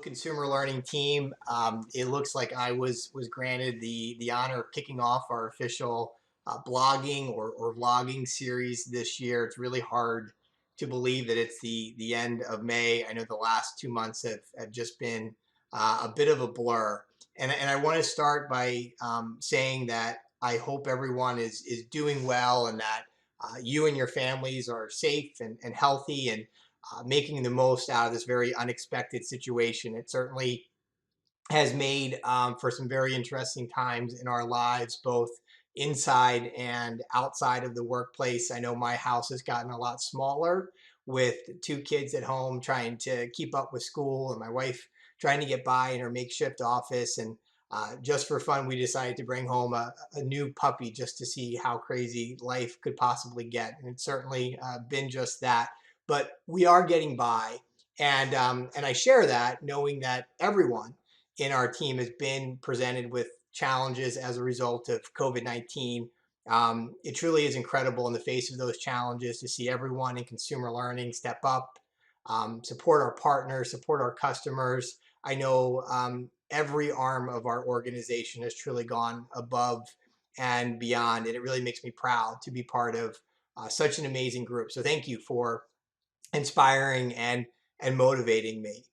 consumer learning team. It looks like I was granted the honor of kicking off our official blogging or vlogging series this year. It's really hard to believe that it's the end of May. I know the last 2 months have just been a bit of a blur, and I want to start by saying that I hope everyone is doing well and that you and your families are safe and healthy and making the most out of this very unexpected situation. It certainly has made for some very interesting times in our lives, both inside and outside of the workplace. I know my house has gotten a lot smaller with two kids at home trying to keep up with school, and my wife trying to get by in her makeshift office. And just for fun, we decided to bring home a new puppy just to see how crazy life could possibly get. And it's certainly been just that. But we are getting by. And I share that knowing that everyone in our team has been presented with challenges as a result of COVID-19. It truly is incredible in the face of those challenges to see everyone in consumer learning step up, support our partners, support our customers. I know every arm of our organization has truly gone above and beyond, and it really makes me proud to be part of such an amazing group. So thank you for inspiring and motivating me.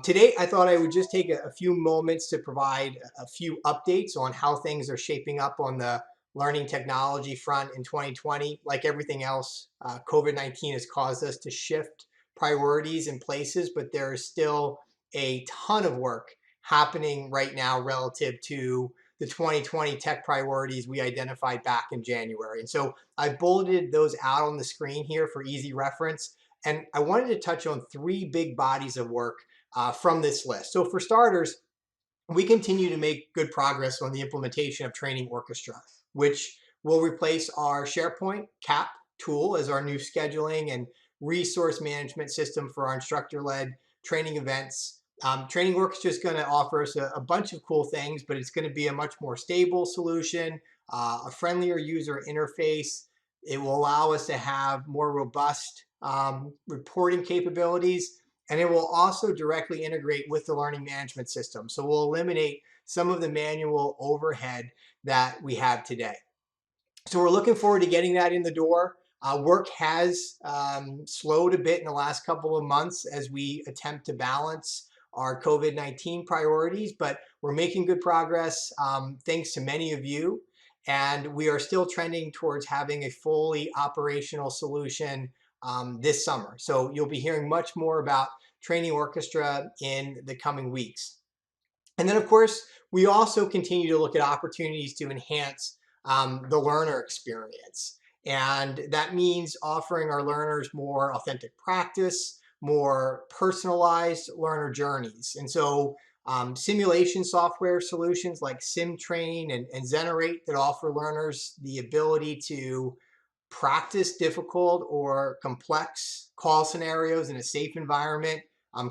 Today, I thought I would just take a few moments to provide a few updates on how things are shaping up on the learning technology front in 2020. Like everything else, COVID-19 has caused us to shift priorities and places, but there is still a ton of work happening right now relative to the 2020 tech priorities we identified back in January. And so I bulleted those out on the screen here for easy reference. And I wanted to touch on three big bodies of work from this list. So for starters, we continue to make good progress on the implementation of Training Orchestra, which will replace our SharePoint CAP tool as our new scheduling and resource management system for our instructor-led training events. Training Orchestra is going to offer us a bunch of cool things, but it's going to be a much more stable solution, a friendlier user interface. It will allow us to have more robust reporting capabilities, and it will also directly integrate with the learning management system. So we'll eliminate some of the manual overhead that we have today. So we're looking forward to getting that in the door. Work has slowed a bit in the last couple of months as we attempt to balance our COVID-19 priorities, but we're making good progress thanks to many of you. And we are still trending towards having a fully operational solution this summer. So you'll be hearing much more about Training Orchestra in the coming weeks. And then, of course, we also continue to look at opportunities to enhance the learner experience. And that means offering our learners more authentic practice, more personalized learner journeys. And so simulation software solutions like SimTrain and Zenerate that offer learners the ability to practice difficult or complex call scenarios in a safe environment,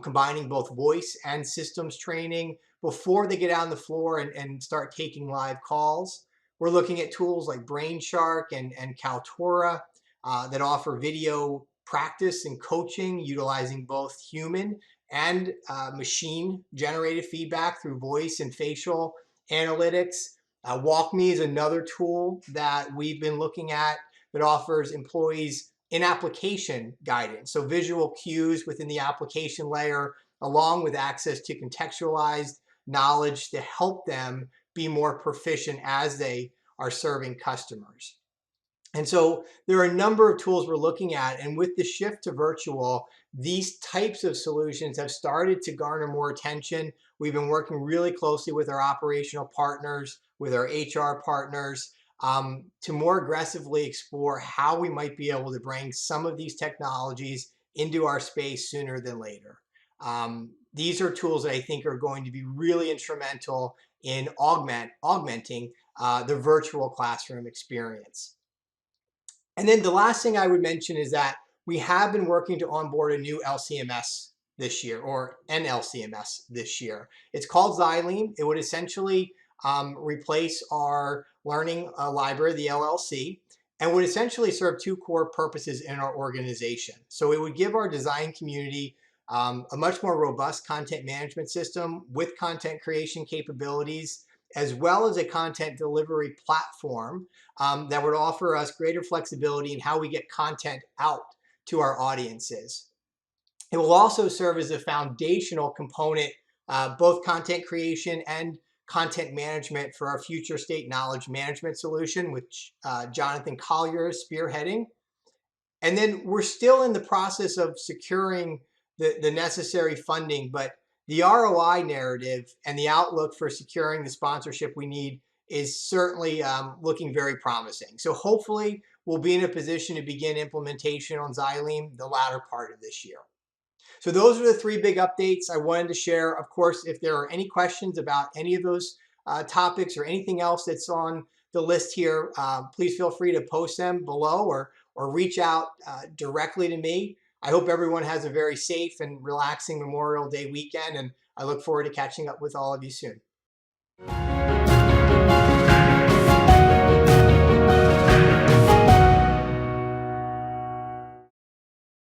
combining both voice and systems training before they get out on the floor and start taking live calls. We're looking at tools like Brainshark and Kaltura that offer video practice and coaching utilizing both human and machine generated feedback through voice and facial analytics. WalkMe is another tool that we've been looking at that offers employees in-application guidance. So visual cues within the application layer, along with access to contextualized knowledge to help them be more proficient as they are serving customers. And so there are a number of tools we're looking at, and with the shift to virtual, these types of solutions have started to garner more attention. We've been working really closely with our operational partners, with our HR partners, to more aggressively explore how we might be able to bring some of these technologies into our space sooner than later. These are tools that I think are going to be really instrumental in augmenting the virtual classroom experience. And then the last thing I would mention is that we have been working to onboard a new LCMS this year, or an LCMS this year. It's called Xyleme. It would essentially replace our learning library, the LLC, and would essentially serve two core purposes in our organization. So it would give our design community a much more robust content management system with content creation capabilities, as well as a content delivery platform that would offer us greater flexibility in how we get content out to our audiences. It will also serve as a foundational component, both content creation and content management for our future state knowledge management solution, which Jonathan Collier is spearheading. And then we're still in the process of securing the necessary funding, but the ROI narrative and the outlook for securing the sponsorship we need is certainly looking very promising. So hopefully we'll be in a position to begin implementation on Xyleme the latter part of this year. So those are the three big updates I wanted to share. Of course, if there are any questions about any of those topics or anything else that's on the list here, please feel free to post them below or reach out directly to me. I hope everyone has a very safe and relaxing Memorial Day weekend, and I look forward to catching up with all of you soon.